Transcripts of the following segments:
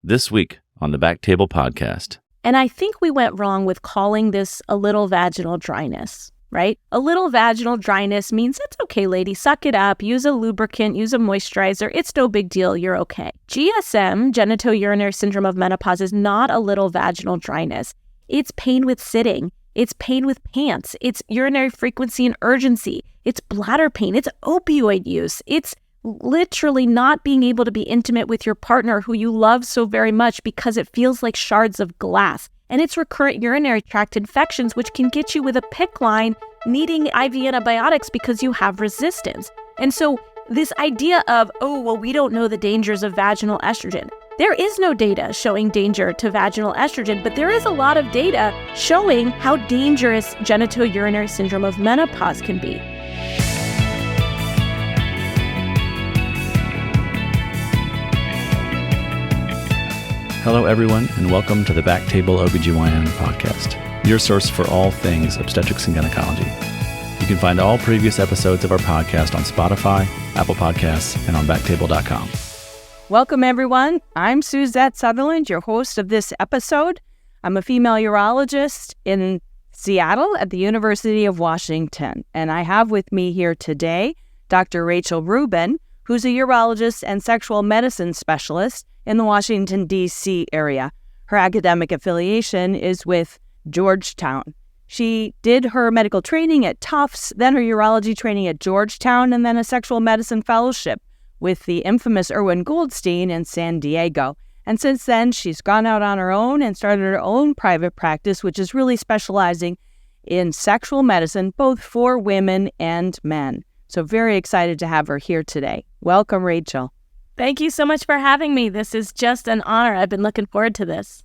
this week on the BackTable podcast. And I think we went wrong with calling this a little vaginal dryness, right? A little vaginal dryness means it's okay, lady, suck it up, use a lubricant, use a moisturizer, it's no big deal, you're okay. GSM, genitourinary syndrome of menopause, is not a little vaginal dryness. It's pain with sitting, it's pain with pants, it's urinary frequency and urgency, it's bladder pain, it's opioid use, it's literally not being able to be intimate with your partner who you love so very much because it feels like shards of glass. And it's recurrent urinary tract infections, which can get you with a PICC line needing IV antibiotics because you have resistance. And so this idea of, we don't know the dangers of vaginal estrogen. There is no data showing danger to vaginal estrogen, but there is a lot of data showing how dangerous genitourinary syndrome of menopause can be. Hello, everyone, and welcome to the BackTable OBGYN podcast, your source for all things obstetrics and gynecology. You can find all previous episodes of our podcast on Spotify, Apple Podcasts, and on BackTable.com. Welcome, everyone. I'm Suzette Sutherland, your host of this episode. I'm a female urologist in Seattle at the University of Washington, and I have with me here today Dr. Rachel Rubin, who's a urologist and sexual medicine specialist in the Washington, D.C. area. Her academic affiliation is with Georgetown. She did her medical training at Tufts, then her urology training at Georgetown, and then a sexual medicine fellowship with the infamous Irwin Goldstein in San Diego. And since then, she's gone out on her own and started her own private practice, which is really specializing in sexual medicine, both for women and men. So very excited to have her here today. Welcome, Rachel. Thank you so much for having me. This is just an honor. I've been looking forward to this.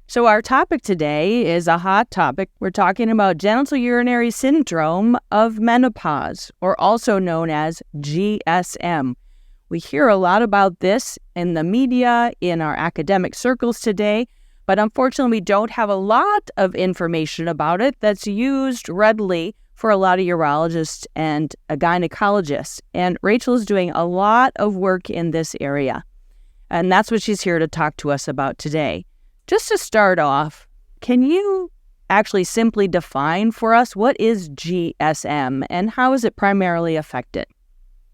So our topic today is a hot topic. We're talking about genitourinary syndrome of menopause, or also known as GSM. We hear a lot about this in the media, in our academic circles today, but unfortunately we don't have a lot of information about it that's used readily for a lot of urologists and gynecologists. And Rachel is doing a lot of work in this area. And that's what she's here to talk to us about today. Just to start off, can you actually simply define for us what is GSM and how is it primarily affected?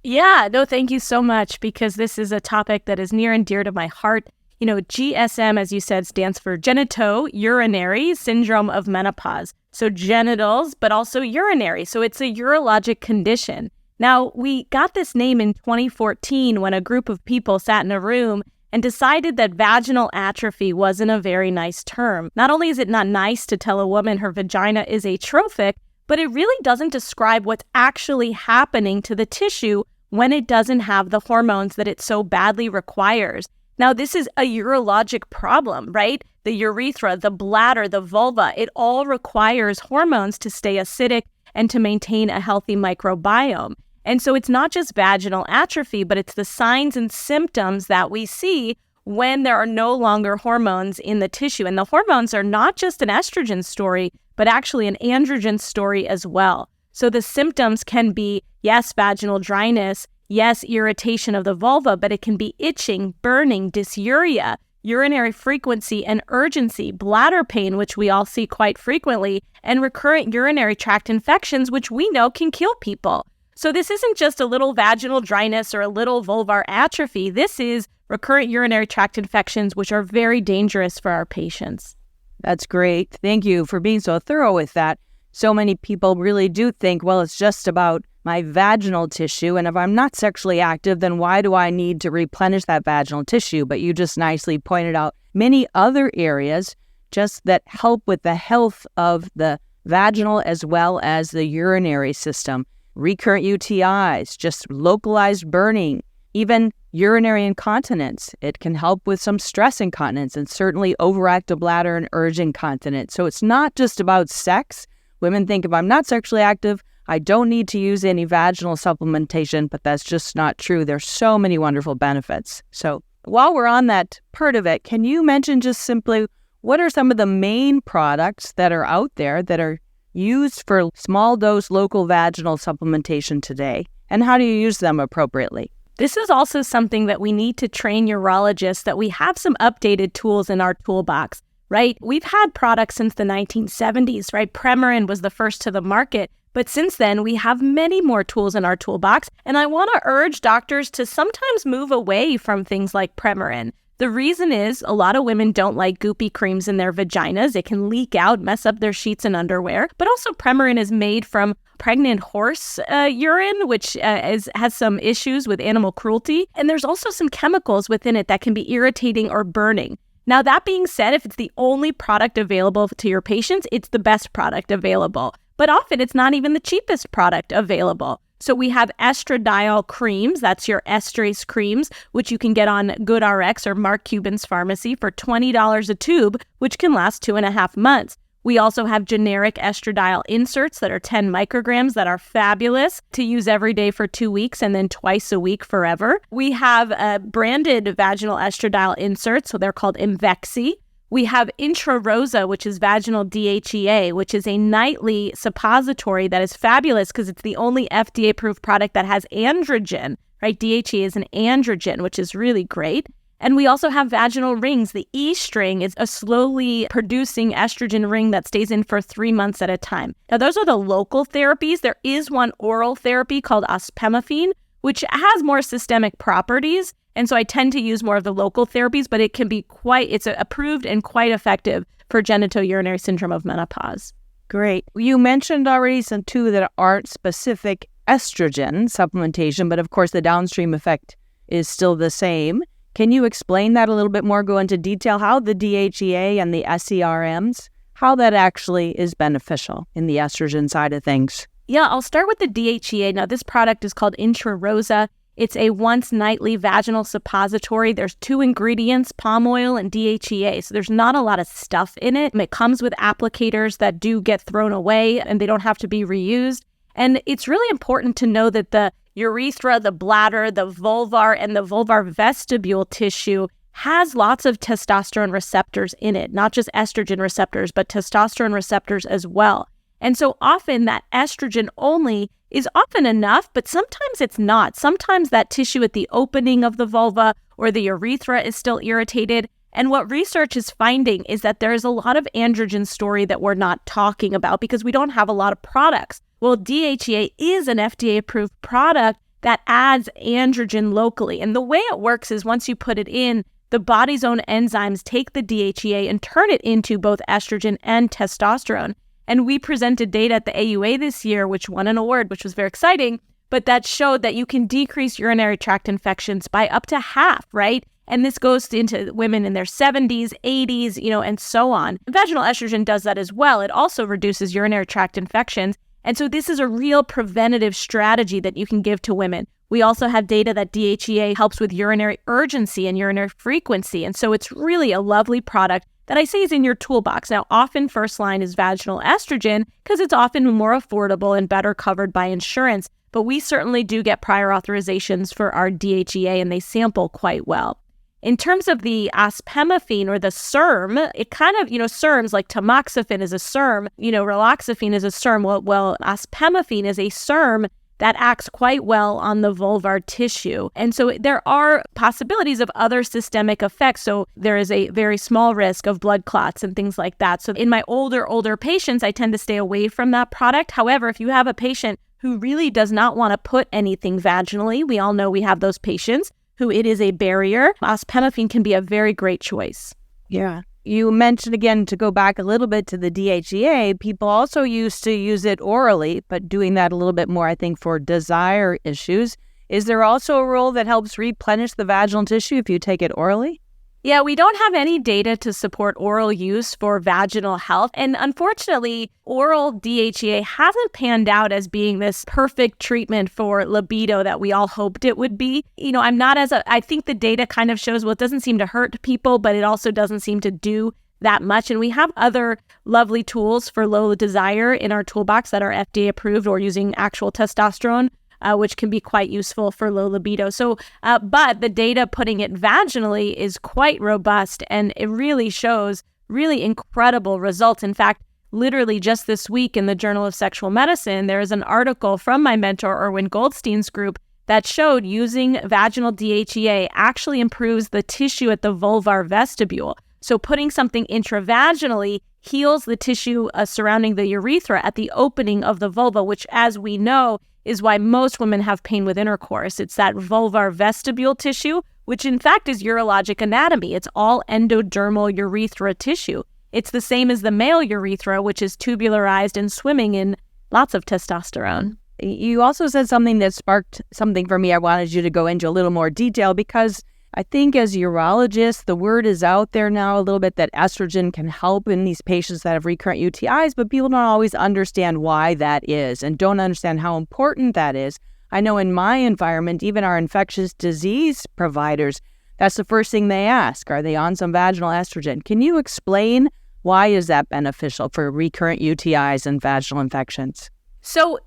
Yeah, no, thank you so much, because this is a topic that is near and dear to my heart. You know, GSM, as you said, stands for genitourinary syndrome of menopause. So genitals, but also urinary. So it's a urologic condition. Now, we got this name in 2014 when a group of people sat in a room and decided that vaginal atrophy wasn't a very nice term. Not only is it not nice to tell a woman her vagina is atrophic, but it really doesn't describe what's actually happening to the tissue when it doesn't have the hormones that it so badly requires. Now, this is a urologic problem, right? The urethra, the bladder, the vulva, it all requires hormones to stay acidic and to maintain a healthy microbiome. And so it's not just vaginal atrophy, but it's the signs and symptoms that we see when there are no longer hormones in the tissue. And the hormones are not just an estrogen story, but actually an androgen story as well. So the symptoms can be, yes, vaginal dryness, yes, irritation of the vulva, but it can be itching, burning, dysuria, urinary frequency and urgency, bladder pain, which we all see quite frequently, and recurrent urinary tract infections, which we know can kill people. So this isn't just a little vaginal dryness or a little vulvar atrophy. This is recurrent urinary tract infections, which are very dangerous for our patients. That's great. Thank you for being so thorough with that. So many people really do think, well, it's just about my vaginal tissue, and if I'm not sexually active, then why do I need to replenish that vaginal tissue? But you just nicely pointed out many other areas just that help with the health of the vaginal as well as the urinary system. Recurrent UTIs, just localized burning, even urinary incontinence. It can help with some stress incontinence and certainly overactive bladder and urge incontinence. So it's not just about sex. Women think if I'm not sexually active, I don't need to use any vaginal supplementation, but that's just not true. There's so many wonderful benefits. So while we're on that part of it, can you mention just simply what are some of the main products that are out there that are used for small dose local vaginal supplementation today, and how do you use them appropriately? This is also something that we need to train urologists, that we have some updated tools in our toolbox, right? We've had products since the 1970s, right? Premenopausal was the first to the market. But since then, we have many more tools in our toolbox. And I want to urge doctors to sometimes move away from things like Premenopausal. The reason is a lot of women don't like goopy creams in their vaginas. It can leak out, mess up their sheets and underwear. But also Premenopausal is made from pregnant horse urine, which has some issues with animal cruelty. And there's also some chemicals within it that can be irritating or burning. Now, that being said, if it's the only product available to your patients, it's the best product available. But often it's not even the cheapest product available. So we have estradiol creams, that's your estrase creams, which you can get on GoodRx or Mark Cuban's pharmacy for $20 a tube, which can last 2.5 months. We also have generic estradiol inserts that are 10 micrograms that are fabulous to use every day for 2 weeks and then twice a week forever. We have branded vaginal estradiol inserts, so they're called Advocacy. We have Intrarosa, which is vaginal DHEA, which is a nightly suppository that is fabulous because it's the only FDA-approved product that has androgen, right? DHEA is an androgen, which is really great. And we also have vaginal rings. The E string is a slowly producing estrogen ring that stays in for 3 months at a time. Now, those are the local therapies. There is one oral therapy called ospemifene, which has more systemic properties. And so I tend to use more of the local therapies, but it can be it's approved and quite effective for genitourinary syndrome of menopause. Great. You mentioned already some two that aren't specific estrogen supplementation, but of course the downstream effect is still the same. Can you explain that a little bit more, go into detail how the DHEA and the SERMs, how that actually is beneficial in the estrogen side of things? Yeah, I'll start with the DHEA. Now, this product is called Intrarosa. It's a once nightly vaginal suppository. There's 2 ingredients, palm oil and DHEA. So there's not a lot of stuff in it. It comes with applicators that do get thrown away and they don't have to be reused. And it's really important to know that the urethra, the bladder, the vulvar, and the vulvar vestibule tissue has lots of testosterone receptors in it, not just estrogen receptors, but testosterone receptors as well. And so often that estrogen only is often enough, but sometimes it's not. Sometimes that tissue at the opening of the vulva or the urethra is still irritated. And what research is finding is that there is a lot of androgen story that we're not talking about because we don't have a lot of products. Well, DHEA is an FDA-approved product that adds androgen locally. And the way it works is once you put it in, the body's own enzymes take the DHEA and turn it into both estrogen and testosterone. And we presented data at the AUA this year, which won an award, which was very exciting, but that showed that you can decrease urinary tract infections by up to half, right? And this goes into women in their 70s, 80s, and so on. Vaginal estrogen does that as well. It also reduces urinary tract infections. And so this is a real preventative strategy that you can give to women. We also have data that DHEA helps with urinary urgency and urinary frequency. And so it's really a lovely product that I say is in your toolbox. Now, often first line is vaginal estrogen because it's often more affordable and better covered by insurance. But we certainly do get prior authorizations for our DHEA and they sample quite well. In terms of the ospemifene or the SERM, it kind of, SERMs like tamoxifen is a SERM, raloxifene is a SERM. Well, ospemifene is a SERM that acts quite well on the vulvar tissue. And so there are possibilities of other systemic effects. So there is a very small risk of blood clots and things like that. So in my older patients, I tend to stay away from that product. However, if you have a patient who really does not want to put anything vaginally, we all know we have those patients who it is a barrier, ospemifene can be a very great choice. Yeah. You mentioned again, to go back a little bit to the DHEA, people also used to use it orally, but doing that a little bit more, I think, for desire issues. Is there also a role that helps replenish the vaginal tissue if you take it orally? Yeah, we don't have any data to support oral use for vaginal health. And unfortunately, oral DHEA hasn't panned out as being this perfect treatment for libido that we all hoped it would be. I think the data kind of shows, well, it doesn't seem to hurt people, but it also doesn't seem to do that much. And we have other lovely tools for low desire in our toolbox that are FDA approved or using actual testosterone, which can be quite useful for low libido. So, but the data putting it vaginally is quite robust and it really shows really incredible results. In fact, literally just this week in the Journal of Sexual Medicine, there is an article from my mentor, Irwin Goldstein's group, that showed using vaginal DHEA actually improves the tissue at the vulvar vestibule. So putting something intravaginally heals the tissue surrounding the urethra at the opening of the vulva, which, as we know, is why most women have pain with intercourse. It's that vulvar vestibule tissue, which in fact is urologic anatomy. It's all endodermal urethra tissue. It's the same as the male urethra, which is tubularized and swimming in lots of testosterone. You also said something that sparked something for me. I wanted you to go into a little more detail because I think as urologists, the word is out there now a little bit that estrogen can help in these patients that have recurrent UTIs, but people don't always understand why that is and don't understand how important that is. I know in my environment, even our infectious disease providers, that's the first thing they ask. Are they on some vaginal estrogen? Can you explain why is that beneficial for recurrent UTIs and vaginal infections? So,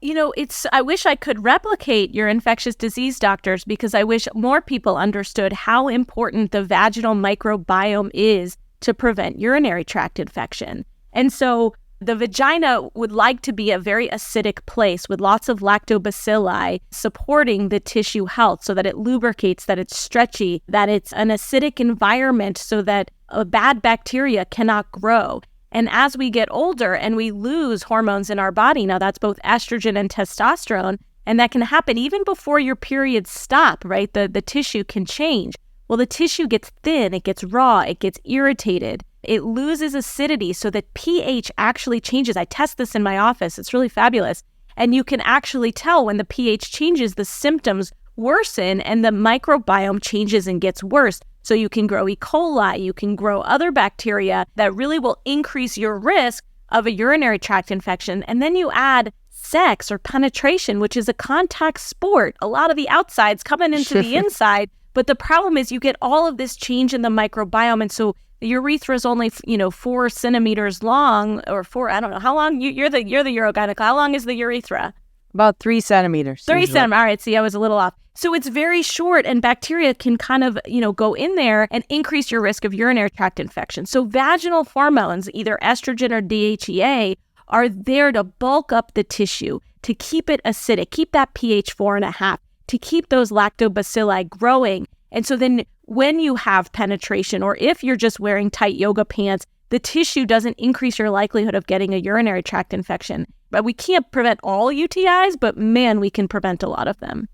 I wish I could replicate your infectious disease doctors because I wish more people understood how important the vaginal microbiome is to prevent urinary tract infection. And so the vagina would like to be a very acidic place with lots of lactobacilli supporting the tissue health so that it lubricates, that it's stretchy, that it's an acidic environment so that bad bacteria cannot grow. And as we get older and we lose hormones in our body, now that's both estrogen and testosterone, and that can happen even before your periods stop, right? The tissue can change. Well, the tissue gets thin, it gets raw, it gets irritated, it loses acidity so that pH actually changes. I test this in my office. It's really fabulous. And you can actually tell when the pH changes, the symptoms worsen and the microbiome changes and gets worse. So you can grow E. coli, you can grow other bacteria that really will increase your risk of a urinary tract infection. And then you add sex or penetration, which is a contact sport. A lot of the outside's coming into the inside. But the problem is you get all of this change in the microbiome. And so the urethra is only, 4 centimeters long or 4, I don't know. How long? You're the urogynec. How long is the urethra? About 3 centimeters. 3 centimeters. All right. See, I was a little off. So it's very short and bacteria can kind of, go in there and increase your risk of urinary tract infection. So vaginal hormones, either estrogen or DHEA, are there to bulk up the tissue, to keep it acidic, keep that pH 4.5, to keep those lactobacilli growing. And so then when you have penetration or if you're just wearing tight yoga pants, the tissue doesn't increase your likelihood of getting a urinary tract infection. But we can't prevent all UTIs, but man, we can prevent a lot of them.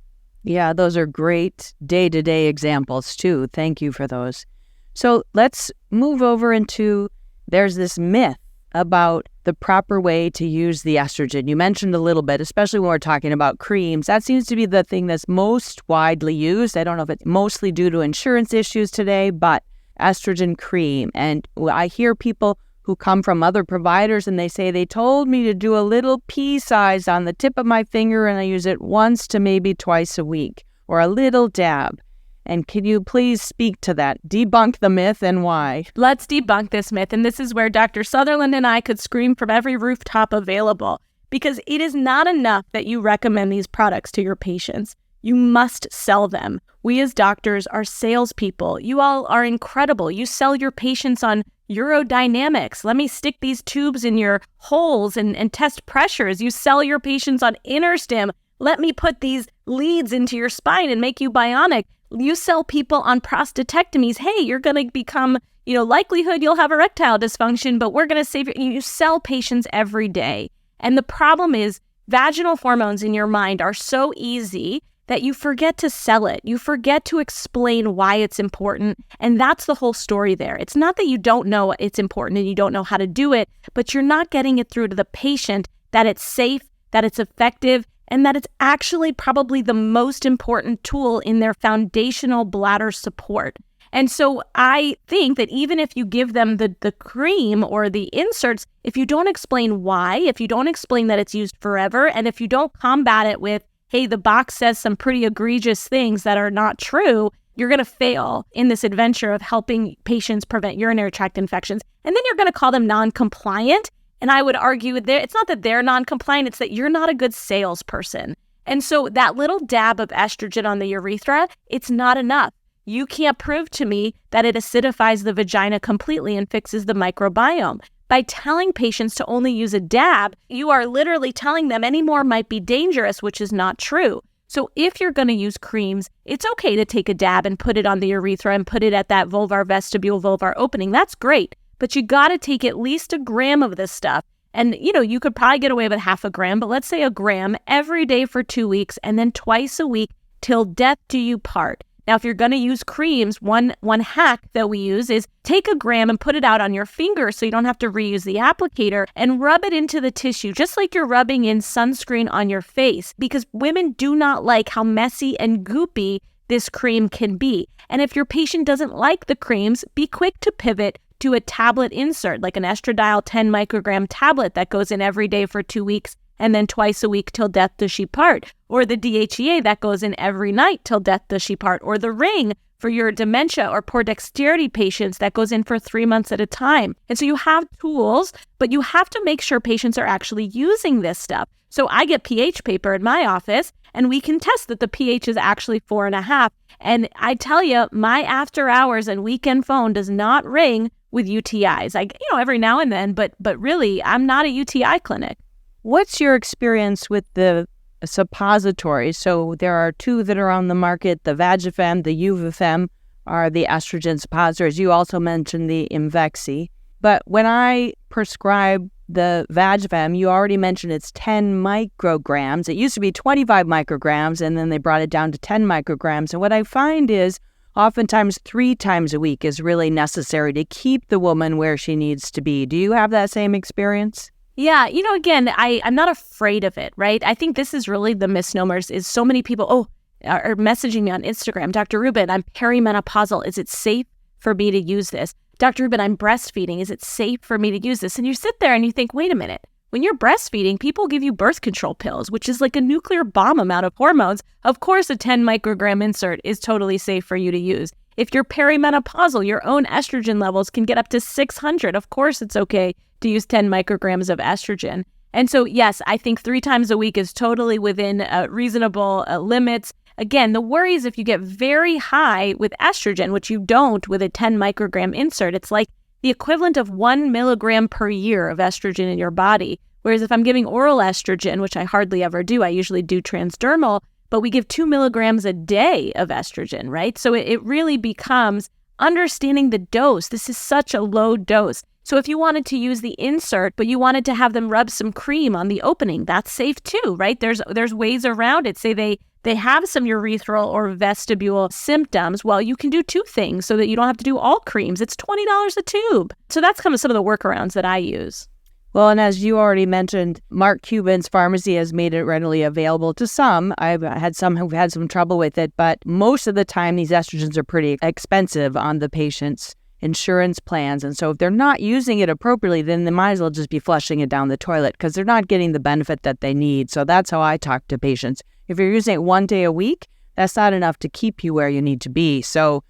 Yeah, those are great day-to-day examples too. Thank you for those. So let's move over into, there's this myth about the proper way to use the estrogen. You mentioned a little bit, especially when we're talking about creams. That seems to be the thing that's most widely used. I don't know if it's mostly due to insurance issues today, but estrogen cream. And I hear people who come from other providers and they say, they told me to do a little pea size on the tip of my finger and I use it once to maybe twice a week, or a little dab. And can you please speak to that? Debunk the myth and why. Let's debunk this myth. And this is where Dr. Sutherland and I could scream from every rooftop available, because it is not enough that you recommend these products to your patients. You must sell them. We as doctors are salespeople. You all are incredible. You sell your patients on urodynamics. Let me stick these tubes in your holes and test pressures. You sell your patients on InterStim. Let me put these leads into your spine and make you bionic. You sell people on prostatectomies. Hey, you're going to become, likelihood you'll have erectile dysfunction, but we're going to save you. You sell patients every day. And the problem is vaginal hormones in your mind are so easy that you forget to sell it. You forget to explain why it's important. And that's the whole story there. It's not that you don't know it's important and you don't know how to do it, but you're not getting it through to the patient that it's safe, that it's effective, and that it's actually probably the most important tool in their foundational bladder support. And so I think that even if you give them the cream or the inserts, if you don't explain why, if you don't explain that it's used forever, and if you don't combat it with, hey, the box says some pretty egregious things that are not true, you're going to fail in this adventure of helping patients prevent urinary tract infections. And then you're going to call them non-compliant. And I would argue it's not that they're non-compliant, it's that you're not a good salesperson. And so that little dab of estrogen on the urethra, it's not enough. You can't prove to me that it acidifies the vagina completely and fixes the microbiome. By telling patients to only use a dab, you are literally telling them any more might be dangerous, which is not true. So if you're going to use creams, it's okay to take a dab and put it on the urethra and put it at that vulvar vestibule, vulvar opening. That's great. But you got to take at least 1 gram of this stuff. And, you could probably get away with 0.5 gram, but let's say 1 gram every day for 2 weeks and then twice a week till death do you part. Now, if you're going to use creams, one hack that we use is take 1 gram and put it out on your finger so you don't have to reuse the applicator and rub it into the tissue, just like you're rubbing in sunscreen on your face, because women do not like how messy and goopy this cream can be. And if your patient doesn't like the creams, be quick to pivot to a tablet insert, like an estradiol 10 microgram tablet that goes in every day for 2 weeks and then twice a week till death does she part, or the DHEA that goes in every night till death does she part, or the ring for your dementia or poor dexterity patients that goes in for 3 months at a time. And so you have tools, but you have to make sure patients are actually using this stuff. So I get pH paper in my office, and we can test that the pH is actually 4.5. And I tell you, my after hours and weekend phone does not ring with UTIs. Every now and then, but really, I'm not a UTI clinic. What's your experience with the suppositories? So there are 2 that are on the market. The Vagifem, the Uvifem are the estrogen suppositories. You also mentioned the Imvexi. But when I prescribe the Vagifem, you already mentioned it's 10 micrograms. It used to be 25 micrograms, and then they brought it down to 10 micrograms. And what I find is oftentimes 3 times a week is really necessary to keep the woman where she needs to be. Do you have that same experience? Yeah, again, I'm not afraid of it, right? I think this is really the misnomers is so many people, are messaging me on Instagram, Dr. Rubin, I'm perimenopausal. Is it safe for me to use this? Dr. Rubin, I'm breastfeeding. Is it safe for me to use this? And you sit there and you think, wait a minute. When you're breastfeeding, people give you birth control pills, which is like a nuclear bomb amount of hormones. Of course, a 10 microgram insert is totally safe for you to use. If you're perimenopausal, your own estrogen levels can get up to 600. Of course, it's okay to use 10 micrograms of estrogen. And so, yes, I think 3 times a week is totally within reasonable limits. Again, the worry is if you get very high with estrogen, which you don't with a 10 microgram insert, it's like the equivalent of 1 milligram per year of estrogen in your body. Whereas if I'm giving oral estrogen, which I hardly ever do, I usually do transdermal, but we give 2 milligrams a day of estrogen, right? So it really becomes understanding the dose. This is such a low dose. So if you wanted to use the insert, but you wanted to have them rub some cream on the opening, that's safe too, right? There's ways around it. Say they have some urethral or vestibule symptoms. Well, you can do 2 things so that you don't have to do all creams. It's $20 a tube. So that's kind of some of the workarounds that I use. Well, and as you already mentioned, Mark Cuban's pharmacy has made it readily available to some. I've had some who've had some trouble with it, but most of the time these estrogens are pretty expensive on the patient's insurance plans. And so if they're not using it appropriately, then they might as well just be flushing it down the toilet because they're not getting the benefit that they need. So that's how I talk to patients. If you're using it 1 day a week, that's not enough to keep you where you need to be. So,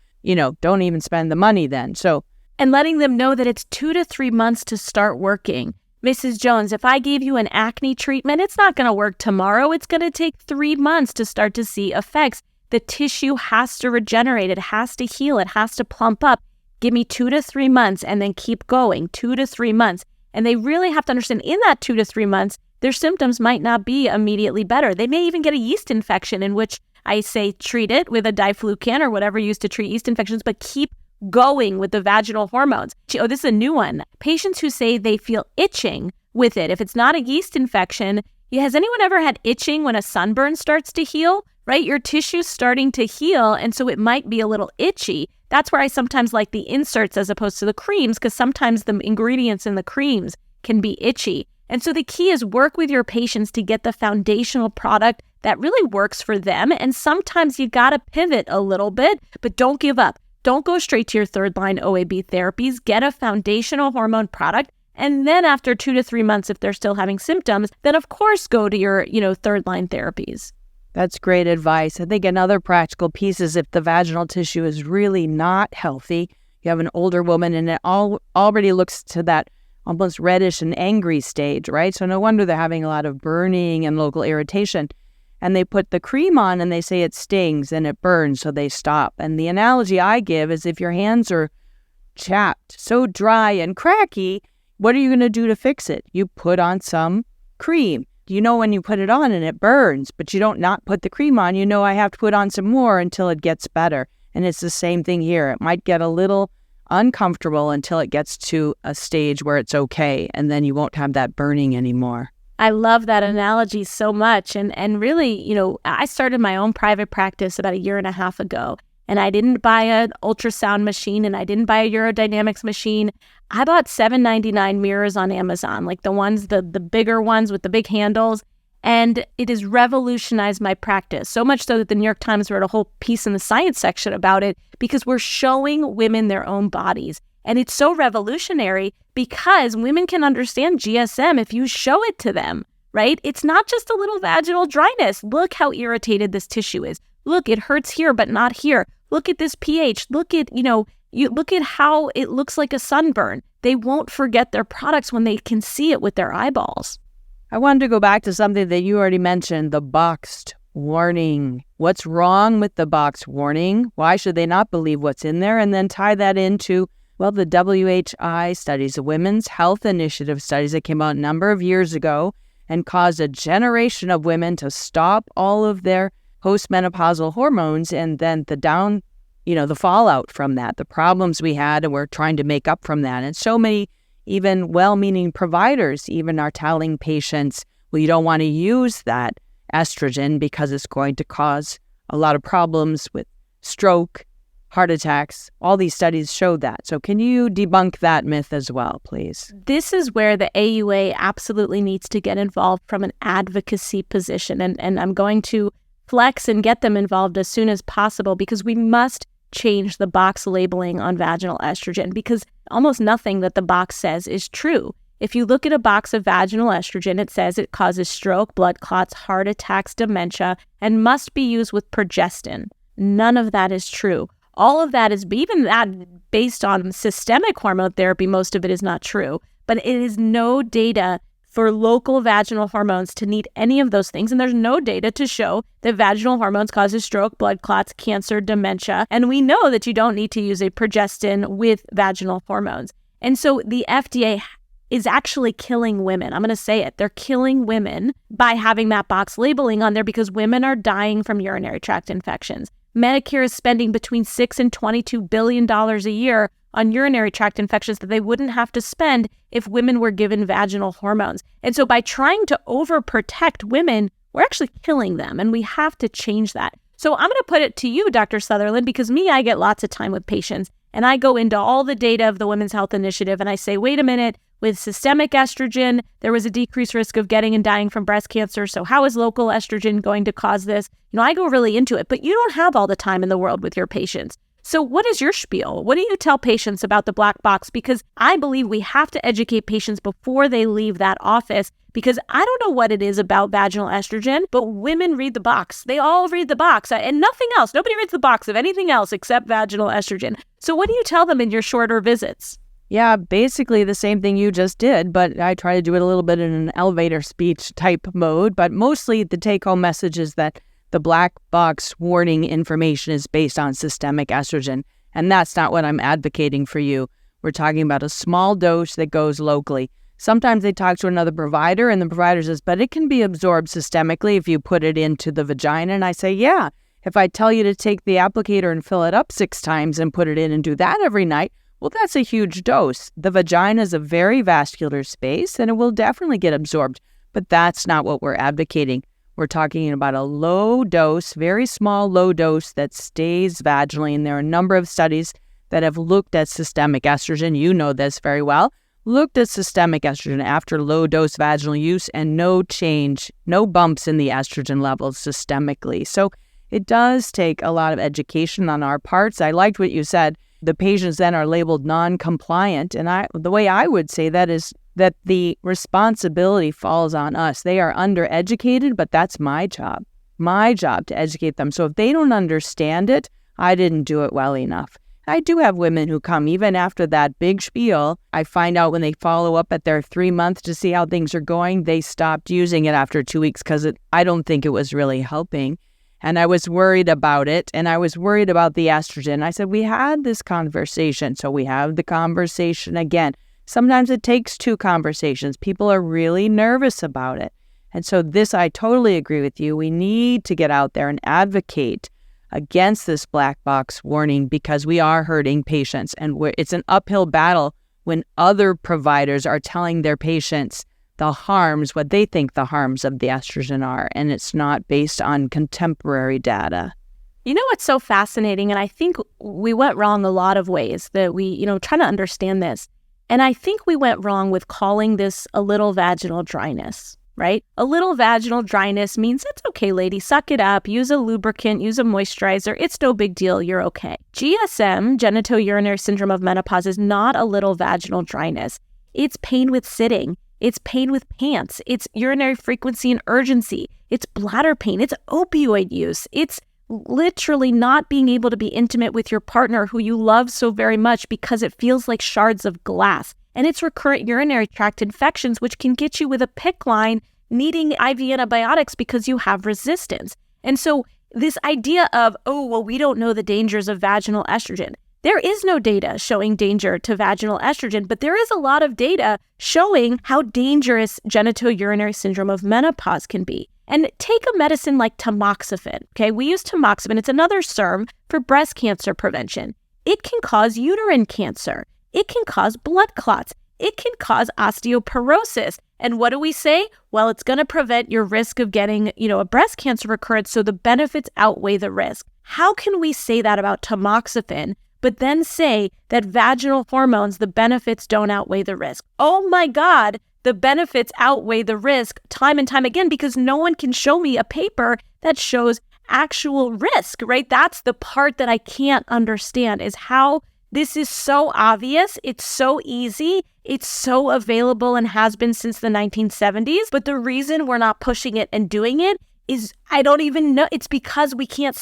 don't even spend the money then. And letting them know that it's 2 to 3 months to start working. Mrs. Jones, if I gave you an acne treatment, it's not going to work tomorrow. It's going to take 3 months to start to see effects. The tissue has to regenerate. It has to heal. It has to plump up. Give me 2 to 3 months and then keep going, 2 to 3 months. And they really have to understand in that 2 to 3 months, their symptoms might not be immediately better. They may even get a yeast infection, in which I say treat it with a diflucan or whatever used to treat yeast infections, but keep going with the vaginal hormones. Oh, this is a new one. Patients who say they feel itching with it. If it's not a yeast infection, has anyone ever had itching when a sunburn starts to heal? Right? Your tissue's starting to heal, and so it might be a little itchy. That's where I sometimes like the inserts as opposed to the creams, because sometimes the ingredients in the creams can be itchy. And so the key is work with your patients to get the foundational product that really works for them. And sometimes you got to pivot a little bit, but don't give up. Don't go straight to your 3rd-line OAB therapies. Get a foundational hormone product. And then after 2 to 3 months, if they're still having symptoms, then of course go to your, 3rd-line therapies. That's great advice. I think another practical piece is if the vaginal tissue is really not healthy, you have an older woman and it already looks to that almost reddish and angry stage, right? So no wonder they're having a lot of burning and local irritation. And they put the cream on and they say it stings and it burns, so they stop. And the analogy I give is if your hands are chapped, so dry and cracky, what are you going to do to fix it? You put on some cream. when you put it on and it burns, but you don't not put the cream on, I have to put on some more until it gets better. And it's the same thing here. It might get a little uncomfortable until it gets to a stage where it's okay, and then you won't have that burning anymore. I love that analogy so much. And really, I started my own private practice about 1.5 years ago. And I didn't buy an ultrasound machine and I didn't buy a urodynamics machine. I bought $7.99 mirrors on Amazon, like the ones, the bigger ones with the big handles. And it has revolutionized my practice, so much so that the New York Times wrote a whole piece in the science section about it, because we're showing women their own bodies. And it's so revolutionary because women can understand GSM if you show it to them, right? It's not just a little vaginal dryness. Look how irritated this tissue is. Look, it hurts here, but not here. Look at this pH. Look at, you look at how it looks like a sunburn. They won't forget their products when they can see it with their eyeballs. I wanted to go back to something that you already mentioned, the boxed warning. What's wrong with the boxed warning? Why should they not believe what's in there? And then tie that into, the WHI studies, the Women's Health Initiative studies that came out a number of years ago and caused a generation of women to stop all of their postmenopausal hormones, and then the fallout from that, the problems we had, and we're trying to make up from that. And so many even well-meaning providers even are telling patients, well, you don't want to use that estrogen because it's going to cause a lot of problems with stroke, heart attacks. All these studies show that. So can you debunk that myth as well, please? This is where the AUA absolutely needs to get involved from an advocacy position. And I'm going to flex and get them involved as soon as possible, because we must change the box labeling on vaginal estrogen, because almost nothing that the box says is true. If you look at a box of vaginal estrogen, it says it causes stroke, blood clots, heart attacks, dementia, and must be used with progestin. None of that is true. All of that is, even that based on systemic hormone therapy, most of it is not true. But it is no data for local vaginal hormones to need any of those things. And there's no data to show that vaginal hormones causes stroke, blood clots, cancer, dementia. And we know that you don't need to use a progestin with vaginal hormones. And so the FDA is actually killing women. I'm going to say it. They're killing women by having that box labeling on there, because women are dying from urinary tract infections. Medicare is spending between $6 and $22 billion a year on urinary tract infections that they wouldn't have to spend if women were given vaginal hormones. And so by trying to overprotect women, we're actually killing them, and we have to change that. So I'm going to put it to you, Dr. Sutherland, because I get lots of time with patients, and I go into all the data of the Women's Health Initiative, and I say, wait a minute, with systemic estrogen, there was a decreased risk of getting and dying from breast cancer. So how is local estrogen going to cause this? I go really into it, but you don't have all the time in the world with your patients. So what is your spiel? What do you tell patients about the black box? Because I believe we have to educate patients before they leave that office, because I don't know what it is about vaginal estrogen, but women read the box. They all read the box and nothing else. Nobody reads the box of anything else except vaginal estrogen. So what do you tell them in your shorter visits? Yeah, basically the same thing you just did, but I try to do it a little bit in an elevator speech type mode. But mostly the take-home message is that the black box warning information is based on systemic estrogen, and that's not what I'm advocating for you. We're talking about a small dose that goes locally. Sometimes they talk to another provider, and the provider says, but it can be absorbed systemically if you put it into the vagina. And I say, yeah, if I tell you to take the applicator and fill it up 6 times and put it in and do that every night, well, that's a huge dose. The vagina is a very vascular space, and it will definitely get absorbed. But that's not what we're advocating. We're talking about a low dose, very small low dose that stays vaginally. And there are a number of studies that have looked at systemic estrogen. You know this very well. Looked at systemic estrogen after low dose vaginal use, and no change, no bumps in the estrogen levels systemically. So it does take a lot of education on our parts. I liked what you said. The patients then are labeled non-compliant. And the way I would say that is that the responsibility falls on us. They are undereducated, but that's my job to educate them. So if they don't understand it, I didn't do it well enough. I do have women who come even after that big spiel. I find out when they follow up at their 3 months to see how things are going, they stopped using it after 2 weeks because I don't think it was really helping. And I was worried about it, and I was worried about the estrogen. I said, we had this conversation, so we have the conversation again. Sometimes it takes 2 conversations. People are really nervous about it. And so this, I totally agree with you. We need to get out there and advocate against this black box warning because we are hurting patients. And it's an uphill battle when other providers are telling their patients the harms, what they think the harms of the estrogen are. And it's not based on contemporary data. You know what's so fascinating? And I think we went wrong a lot of ways that we, trying to understand this. And I think we went wrong with calling this a little vaginal dryness, right? A little vaginal dryness means it's okay, lady, suck it up, use a lubricant, use a moisturizer. It's no big deal. You're okay. GSM, genitourinary syndrome of menopause, is not a little vaginal dryness. It's pain with sitting. It's pain with pants. It's urinary frequency and urgency. It's bladder pain. It's opioid use. It's literally not being able to be intimate with your partner who you love so very much because it feels like shards of glass. And it's recurrent urinary tract infections, which can get you with a PICC line needing IV antibiotics because you have resistance. And so this idea of, we don't know the dangers of vaginal estrogen. There is no data showing danger to vaginal estrogen, but there is a lot of data showing how dangerous genitourinary syndrome of menopause can be. And take a medicine like tamoxifen, okay? We use tamoxifen. It's another SERM for breast cancer prevention. It can cause uterine cancer. It can cause blood clots. It can cause osteoporosis. And what do we say? Well, it's going to prevent your risk of getting, a breast cancer recurrence, so the benefits outweigh the risk. How can we say that about tamoxifen, but then say that vaginal hormones, the benefits don't outweigh the risk? Oh my God, the benefits outweigh the risk time and time again because no one can show me a paper that shows actual risk, right? That's the part that I can't understand is how this is so obvious. It's so easy. It's so available and has been since the 1970s. But the reason we're not pushing it and doing it is I don't even know. It's because we can't,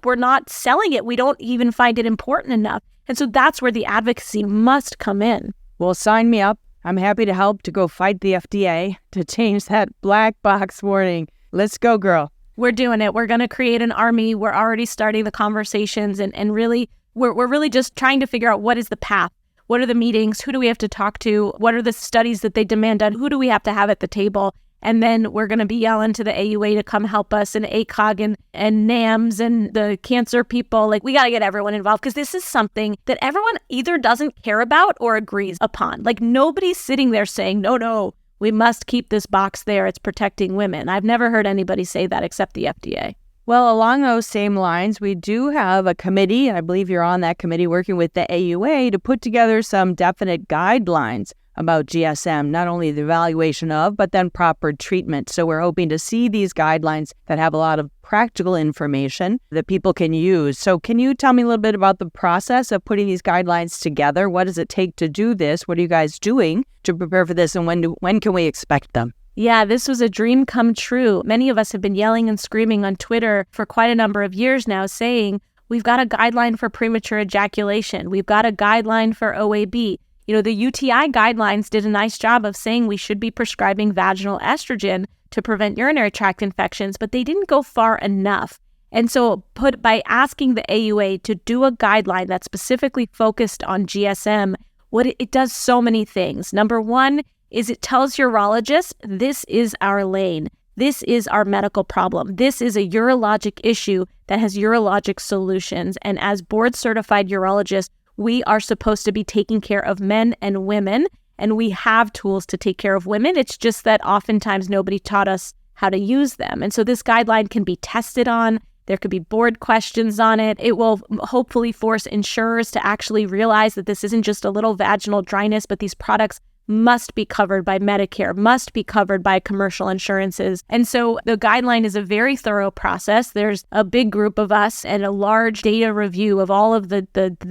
we're not selling it. We don't even find it important enough. And so that's where the advocacy must come in. Well, sign me up. I'm happy to help to go fight the FDA to change that black box warning. Let's go, girl. We're doing it. We're going to create an army. We're already starting the conversations and really, we're really just trying to figure out what is the path. What are the meetings? Who do we have to talk to? What are the studies that they demand done? Who do we have to have at the table? And then we're going to be yelling to the AUA to come help us and ACOG and NAMS and the cancer people. We got to get everyone involved because this is something that everyone either doesn't care about or agrees upon. Nobody's sitting there saying, no, we must keep this box there. It's protecting women. I've never heard anybody say that except the FDA. Well, along those same lines, we do have a committee, and I believe you're on that committee working with the AUA to put together some definite guidelines about GSM, not only the evaluation of, but then proper treatment. So we're hoping to see these guidelines that have a lot of practical information that people can use. So can you tell me a little bit about the process of putting these guidelines together? What does it take to do this? What are you guys doing to prepare for this? And when can we expect them? Yeah, this was a dream come true. Many of us have been yelling and screaming on Twitter for quite a number of years now saying, we've got a guideline for premature ejaculation. We've got a guideline for OAB. The UTI guidelines did a nice job of saying we should be prescribing vaginal estrogen to prevent urinary tract infections, but they didn't go far enough. And so by asking the AUA to do a guideline that's specifically focused on GSM, what it does so many things. Number one is it tells urologists, this is our lane. This is our medical problem. This is a urologic issue that has urologic solutions. And as board-certified urologists, we are supposed to be taking care of men and women, and we have tools to take care of women. It's just that oftentimes nobody taught us how to use them. And so this guideline can be tested on. There could be board questions on it. It will hopefully force insurers to actually realize that this isn't just a little vaginal dryness, but these products must be covered by Medicare, must be covered by commercial insurances. And so the guideline is a very thorough process. There's a big group of us and a large data review of all of the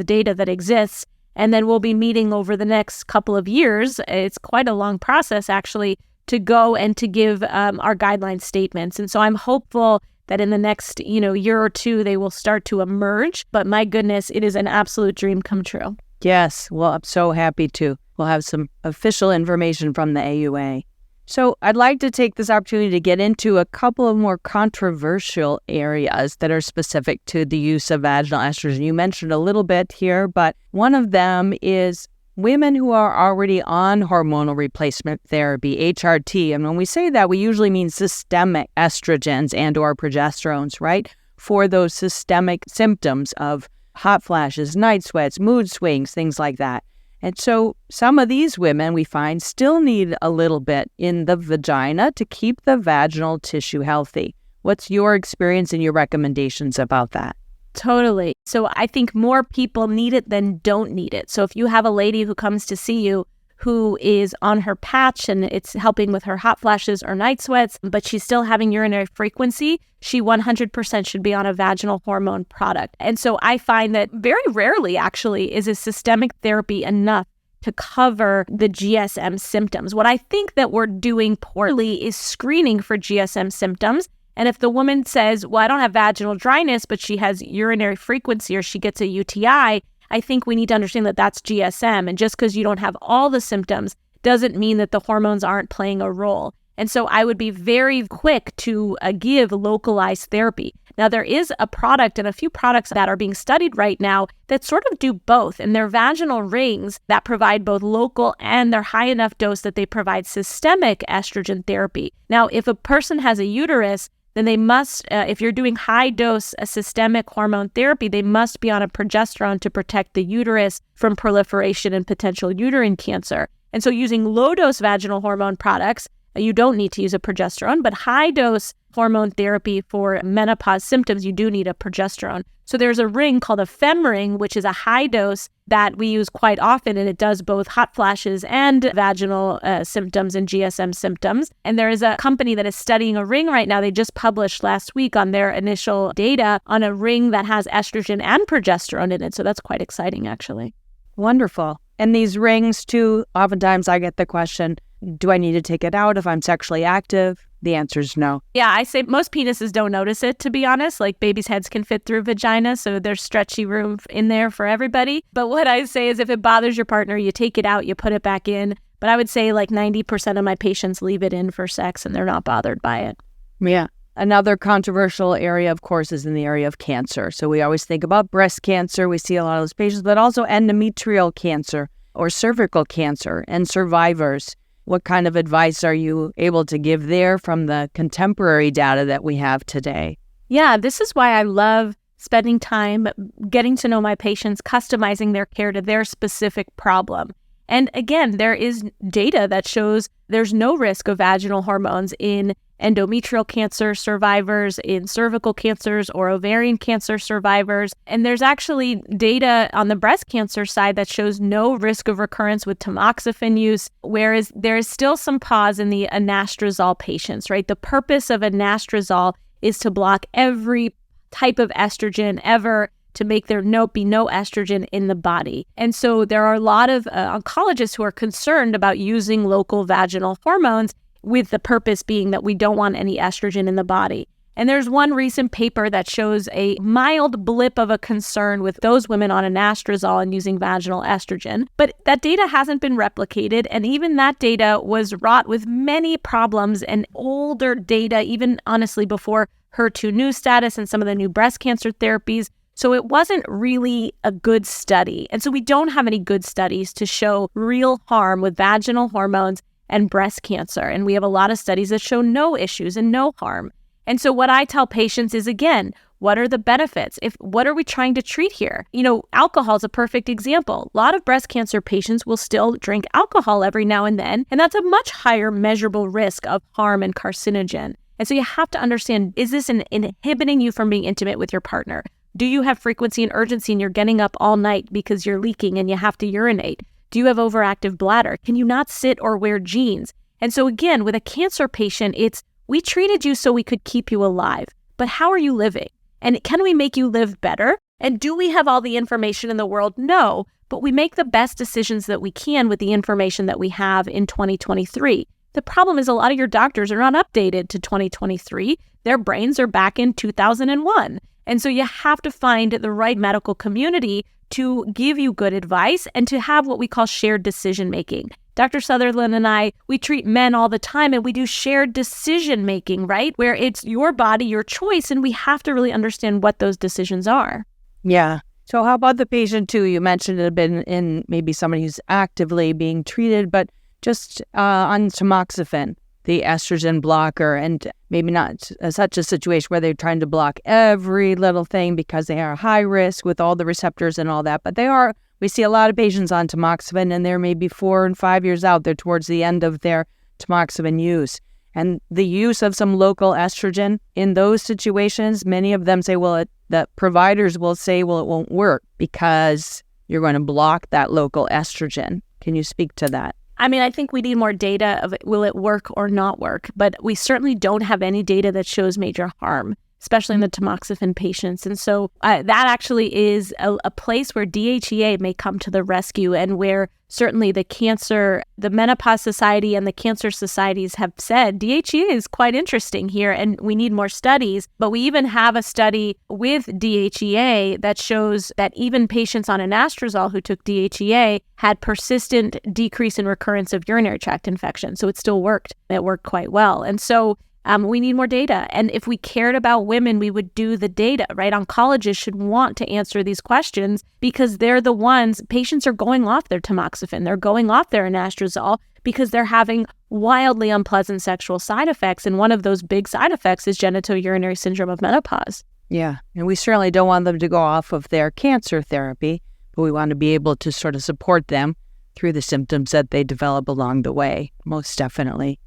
data that exists. And then we'll be meeting over the next couple of years. It's quite a long process, actually, to go and to give our guideline statements. And so I'm hopeful that in the next, year or two, they will start to emerge. But my goodness, it is an absolute dream come true. Yes. Well, I'm so happy to. We'll have some official information from the AUA. So I'd like to take this opportunity to get into a couple of more controversial areas that are specific to the use of vaginal estrogen. You mentioned a little bit here, but one of them is women who are already on hormonal replacement therapy, HRT, and when we say that, we usually mean systemic estrogens and or progesterones, right? For those systemic symptoms of hot flashes, night sweats, mood swings, things like that. And so some of these women we find still need a little bit in the vagina to keep the vaginal tissue healthy. What's your experience and your recommendations about that? Totally. So I think more people need it than don't need it. So if you have a lady who comes to see you who is on her patch and it's helping with her hot flashes or night sweats, but she's still having urinary frequency, she 100% should be on a vaginal hormone product. And so I find that very rarely actually is a systemic therapy enough to cover the GSM symptoms. What I think that we're doing poorly is screening for GSM symptoms. And if the woman says, well, I don't have vaginal dryness, but she has urinary frequency or she gets a UTI, I think we need to understand that that's GSM. And just because you don't have all the symptoms doesn't mean that the hormones aren't playing a role. And so I would be very quick to give localized therapy. Now, there is a product and a few products that are being studied right now that sort of do both. And they're vaginal rings that provide both local and they're high enough dose that they provide systemic estrogen therapy. Now, if a person has a uterus, then they must, if you're doing high dose systemic hormone therapy, they must be on a progesterone to protect the uterus from proliferation and potential uterine cancer. And so using low dose vaginal hormone products, you don't need to use a progesterone, but high dose hormone therapy for menopause symptoms, you do need a progesterone. So there's a ring called a fem ring, which is a high dose that we use quite often, and it does both hot flashes and vaginal symptoms and GSM symptoms. And there is a company that is studying a ring right now. They just published last week on their initial data on a ring that has estrogen and progesterone in it. So that's quite exciting, actually. Wonderful. And these rings, too, oftentimes I get the question, do I need to take it out if I'm sexually active? The answer is no. Yeah, I say most penises don't notice it, to be honest. Like babies' heads can fit through vagina, so there's stretchy room in there for everybody. But what I say is if it bothers your partner, you take it out, you put it back in. But I would say like 90% of my patients leave it in for sex and they're not bothered by it. Yeah. Another controversial area, of course, is in the area of cancer. So we always think about breast cancer. We see a lot of those patients, but also endometrial cancer or cervical cancer and survivors. What kind of advice are you able to give there from the contemporary data that we have today? Yeah, this is why I love spending time getting to know my patients, customizing their care to their specific problem. And again, there is data that shows there's no risk of vaginal hormones in endometrial cancer survivors, in cervical cancers or ovarian cancer survivors. And there's actually data on the breast cancer side that shows no risk of recurrence with tamoxifen use, whereas there is still some pause in the anastrozole patients, right? The purpose of anastrozole is to block every type of estrogen ever to make there be no estrogen in the body. And so there are a lot of oncologists who are concerned about using local vaginal hormones with the purpose being that we don't want any estrogen in the body. And there's one recent paper that shows a mild blip of a concern with those women on anastrozole and using vaginal estrogen. But that data hasn't been replicated. And even that data was wrought with many problems and older data, even honestly before HER2 new status and some of the new breast cancer therapies. So it wasn't really a good study. And so we don't have any good studies to show real harm with vaginal hormones and breast cancer. And we have a lot of studies that show no issues and no harm. And so what I tell patients is, again, what are the benefits? What are we trying to treat here? Alcohol is a perfect example. A lot of breast cancer patients will still drink alcohol every now and then, and that's a much higher measurable risk of harm and carcinogen. And so you have to understand, is this inhibiting you from being intimate with your partner? Do you have frequency and urgency and you're getting up all night because you're leaking and you have to urinate? Do you have overactive bladder? Can you not sit or wear jeans? And so again, with a cancer patient, we treated you so we could keep you alive. But how are you living? And can we make you live better? And do we have all the information in the world? No, but we make the best decisions that we can with the information that we have in 2023. The problem is a lot of your doctors are not updated to 2023. Their brains are back in 2001. And so you have to find the right medical community to give you good advice and to have what we call shared decision making. Dr. Sutherland and I, we treat men all the time and we do shared decision making, right? Where it's your body, your choice, and we have to really understand what those decisions are. Yeah. So how about the patient too? You mentioned it had been in maybe somebody who's actively being treated, but just on tamoxifen, the estrogen blocker, and maybe not such a situation where they're trying to block every little thing because they are high risk with all the receptors and all that. But we see a lot of patients on tamoxifen, and they're maybe 4 and 5 years out. They're towards the end of their tamoxifen use. And the use of some local estrogen in those situations, many of them say, the providers will say, it won't work because you're going to block that local estrogen. Can you speak to that? I mean, I think we need more data of will it work or not work, but we certainly don't have any data that shows major harm, especially in the tamoxifen patients. And so that actually is a place where DHEA may come to the rescue, and where certainly the Menopause Society and the cancer societies have said DHEA is quite interesting here and we need more studies. But we even have a study with DHEA that shows that even patients on anastrozole who took DHEA had persistent decrease in recurrence of urinary tract infection. So it still worked. It worked quite well. And so we need more data. And if we cared about women, we would do the data, right? Oncologists should want to answer these questions because they're the ones, patients are going off their tamoxifen, they're going off their anastrozole because they're having wildly unpleasant sexual side effects. And one of those big side effects is genitourinary syndrome of menopause. Yeah, and we certainly don't want them to go off of their cancer therapy, but we want to be able to sort of support them through the symptoms that they develop along the way, most definitely.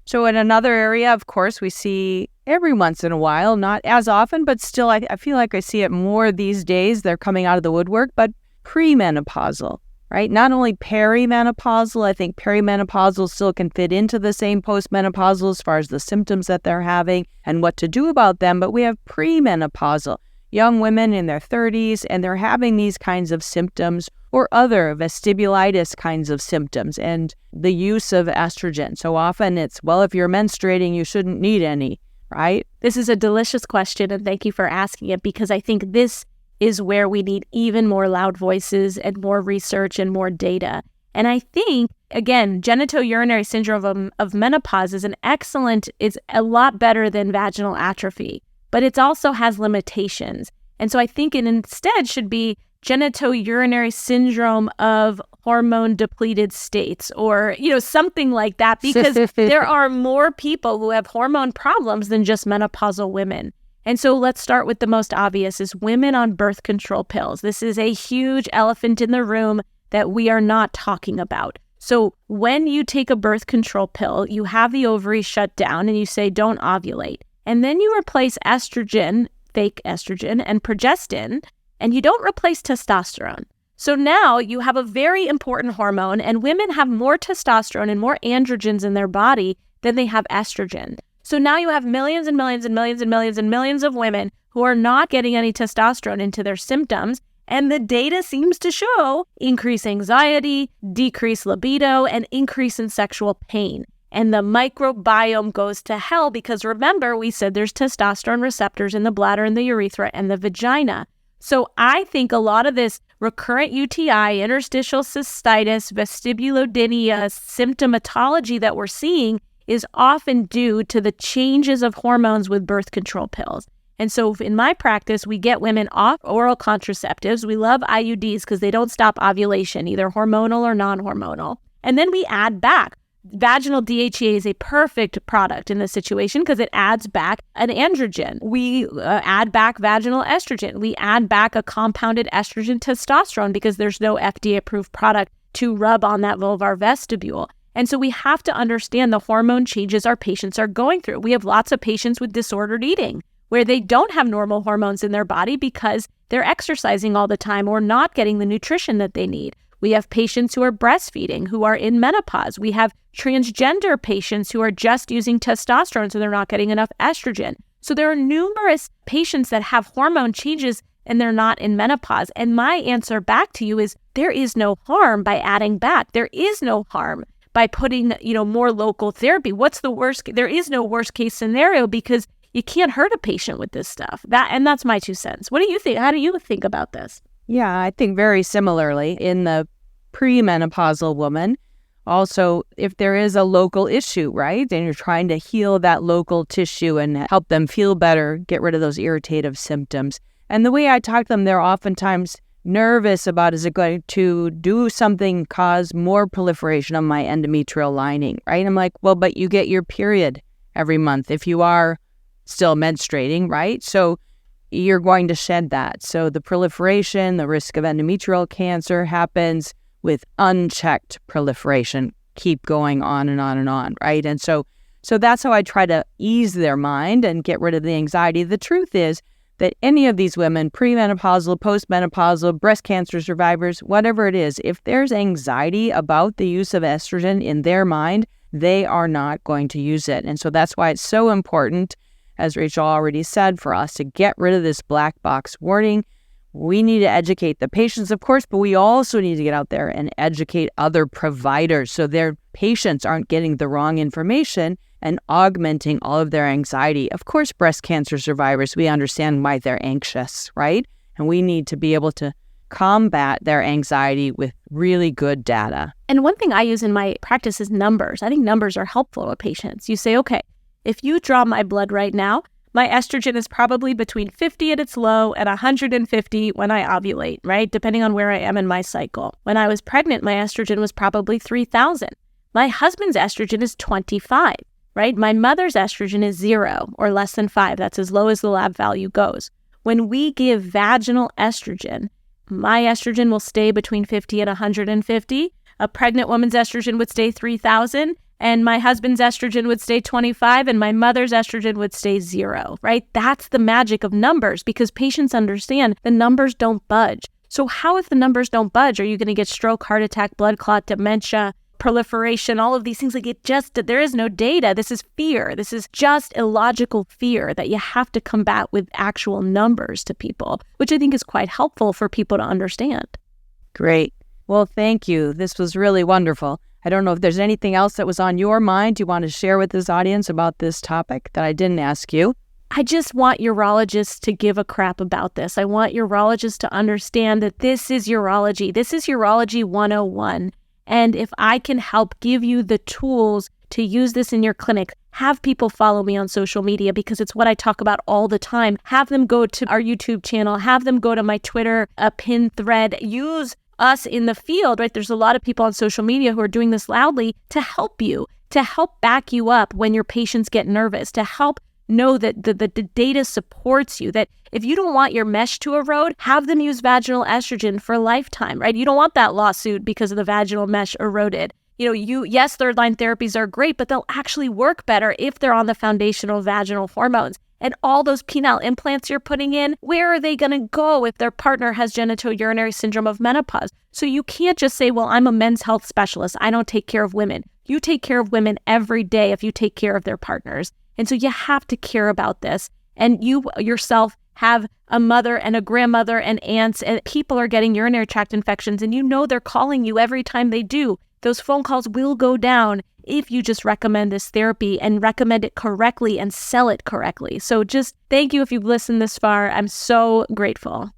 So in another area, of course, we see every once in a while, not as often, but still I feel like I see it more these days. They're coming out of the woodwork, but premenopausal, right? Not only perimenopausal, I think perimenopausal still can fit into the same postmenopausal as far as the symptoms that they're having and what to do about them, but we have premenopausal, young women in their 30s, and they're having these kinds of symptoms or other vestibulitis kinds of symptoms, and the use of estrogen. So often it's, if you're menstruating, you shouldn't need any, right? This is a delicious question, and thank you for asking it, because I think this is where we need even more loud voices and more research and more data. And I think, again, genitourinary syndrome of menopause is it's a lot better than vaginal atrophy, but it also has limitations. And so I think it instead should be genitourinary syndrome of hormone depleted states, or something like that, because there are more people who have hormone problems than just menopausal women. And so let's start with the most obvious, is women on birth control pills. This is a huge elephant in the room that we are not talking about. So when you take a birth control pill, you have the ovaries shut down and you say don't ovulate, and then you replace estrogen, fake estrogen, and progestin, and you don't replace testosterone. So now you have a very important hormone, and women have more testosterone and more androgens in their body than they have estrogen. So now you have millions and millions and millions and millions and millions of women who are not getting any testosterone into their symptoms. And the data seems to show increased anxiety, decreased libido, and increase in sexual pain. And the microbiome goes to hell because remember, we said there's testosterone receptors in the bladder and the urethra and the vagina. So I think a lot of this recurrent UTI, interstitial cystitis, vestibulodynia symptomatology that we're seeing is often due to the changes of hormones with birth control pills. And so in my practice, we get women off oral contraceptives. We love IUDs because they don't stop ovulation, either hormonal or non-hormonal. And then we add back. Vaginal DHEA is a perfect product in this situation because it adds back an androgen. We add back vaginal estrogen. We add back a compounded estrogen testosterone because there's no FDA-approved product to rub on that vulvar vestibule. And so we have to understand the hormone changes our patients are going through. We have lots of patients with disordered eating where they don't have normal hormones in their body because they're exercising all the time or not getting the nutrition that they need. We have patients who are breastfeeding, who are in menopause. We have transgender patients who are just using testosterone, so they're not getting enough estrogen. So there are numerous patients that have hormone changes and they're not in menopause. And my answer back to you is there is no harm by adding back. There is no harm by putting, more local therapy. What's the worst? There is no worst case scenario because you can't hurt a patient with this stuff. That's my 2 cents. What do you think? How do you think about this? Yeah, I think very similarly in the premenopausal woman. Also, if there is a local issue, right, and you're trying to heal that local tissue and help them feel better, get rid of those irritative symptoms. And the way I talk to them, they're oftentimes nervous about, is it going to do something, cause more proliferation of my endometrial lining, right? I'm like, well, but you get your period every month if you are still menstruating, right? So you're going to shed that. So the proliferation, the risk of endometrial cancer happens with unchecked proliferation. Keep going on and on and on, right? And so that's how I try to ease their mind and get rid of the anxiety. The truth is that any of these women, premenopausal, postmenopausal, breast cancer survivors, whatever it is, if there's anxiety about the use of estrogen in their mind, they are not going to use it. And so that's why it's so important, as Rachel already said, for us to get rid of this black box warning. We need to educate the patients, of course, but we also need to get out there and educate other providers so their patients aren't getting the wrong information and augmenting all of their anxiety. Of course, breast cancer survivors, we understand why they're anxious, right? And we need to be able to combat their anxiety with really good data. And one thing I use in my practice is numbers. I think numbers are helpful to patients. You say, okay, if you draw my blood right now, my estrogen is probably between 50 at its low and 150 when I ovulate, right? Depending on where I am in my cycle. When I was pregnant, my estrogen was probably 3,000. My husband's estrogen is 25, right? My mother's estrogen is 0 or less than 5. That's as low as the lab value goes. When we give vaginal estrogen, my estrogen will stay between 50 and 150. A pregnant woman's estrogen would stay 3,000. And my husband's estrogen would stay 25 and my mother's estrogen would stay 0, right? That's the magic of numbers because patients understand the numbers don't budge. So how, if the numbers don't budge, are you going to get stroke, heart attack, blood clot, dementia, proliferation, all of these things? Like there is no data. This is fear. This is just illogical fear that you have to combat with actual numbers to people, which I think is quite helpful for people to understand. Great. Well, thank you. This was really wonderful. I don't know if there's anything else that was on your mind you want to share with this audience about this topic that I didn't ask you. I just want urologists to give a crap about this. I want urologists to understand that this is urology. This is urology 101. And if I can help give you the tools to use this in your clinic, have people follow me on social media because it's what I talk about all the time. Have them go to our YouTube channel. Have them go to my Twitter, a pin thread. Use us in the field, right? There's a lot of people on social media who are doing this loudly to help you, to help back you up when your patients get nervous, to help know that the data supports you, that if you don't want your mesh to erode, have them use vaginal estrogen for a lifetime, right? You don't want that lawsuit because of the vaginal mesh eroded. Yes, third-line therapies are great, but they'll actually work better if they're on the foundational vaginal hormones. And all those penile implants you're putting in, where are they going to go if their partner has genitourinary syndrome of menopause? So you can't just say, well, I'm a men's health specialist. I don't take care of women. You take care of women every day if you take care of their partners. And so you have to care about this. And you yourself have a mother and a grandmother and aunts, and people are getting urinary tract infections, and they're calling you every time they do. Those phone calls will go down if you just recommend this therapy and recommend it correctly and sell it correctly. So just thank you if you've listened this far. I'm so grateful.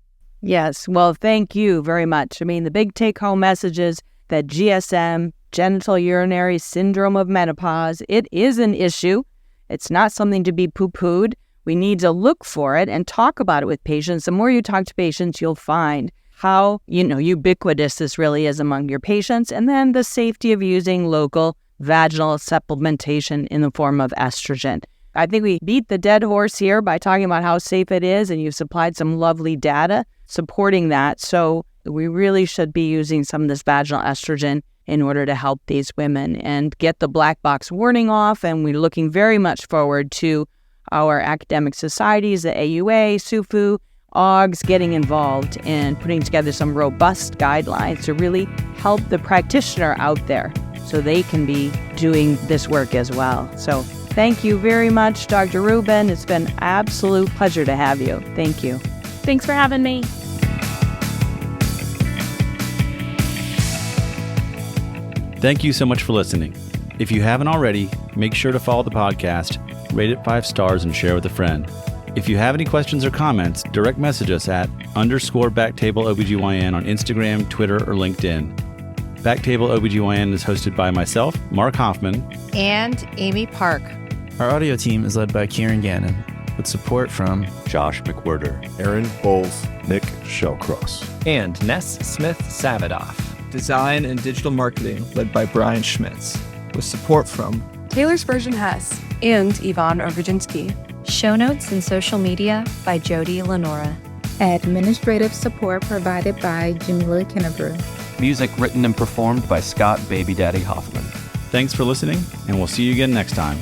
Yes, well, thank you very much. I mean, the big take-home message is that GSM, genital urinary syndrome of menopause, it is an issue. It's not something to be poo-pooed. We need to look for it and talk about it with patients. The more you talk to patients, you'll find how, ubiquitous this really is among your patients, and then the safety of using local vaginal supplementation in the form of estrogen. I think we beat the dead horse here by talking about how safe it is, and you've supplied some lovely data supporting that. So we really should be using some of this vaginal estrogen in order to help these women and get the black box warning off. And we're looking very much forward to our academic societies, the AUA, SUFU, OGS getting involved and putting together some robust guidelines to really help the practitioner out there so they can be doing this work as well. So thank you very much, Dr. Rubin. It's been an absolute pleasure to have you. Thank you. Thanks for having me. Thank you so much for listening. If you haven't already, make sure to follow the podcast, rate it 5 stars, and share with a friend. If you have any questions or comments, direct message us at _BackTable OBGYN on Instagram, Twitter, or LinkedIn. BackTable OBGYN is hosted by myself, Mark Hoffman, and Amy Park. Our audio team is led by Kieran Gannon. with support from Josh McWhirter, Aaron Bowles, Nick Shellcross, and Ness Smith-Savadoff. Design and digital marketing led by Brian Schmitz, with support from Taylor's Version Hess and Yvonne Orgodzinsky. Show notes and social media by Jody Lenora. Administrative support provided by Jamila Kennebrew. Music written and performed by Scott Baby Daddy Hoffman. Thanks for listening, and we'll see you again next time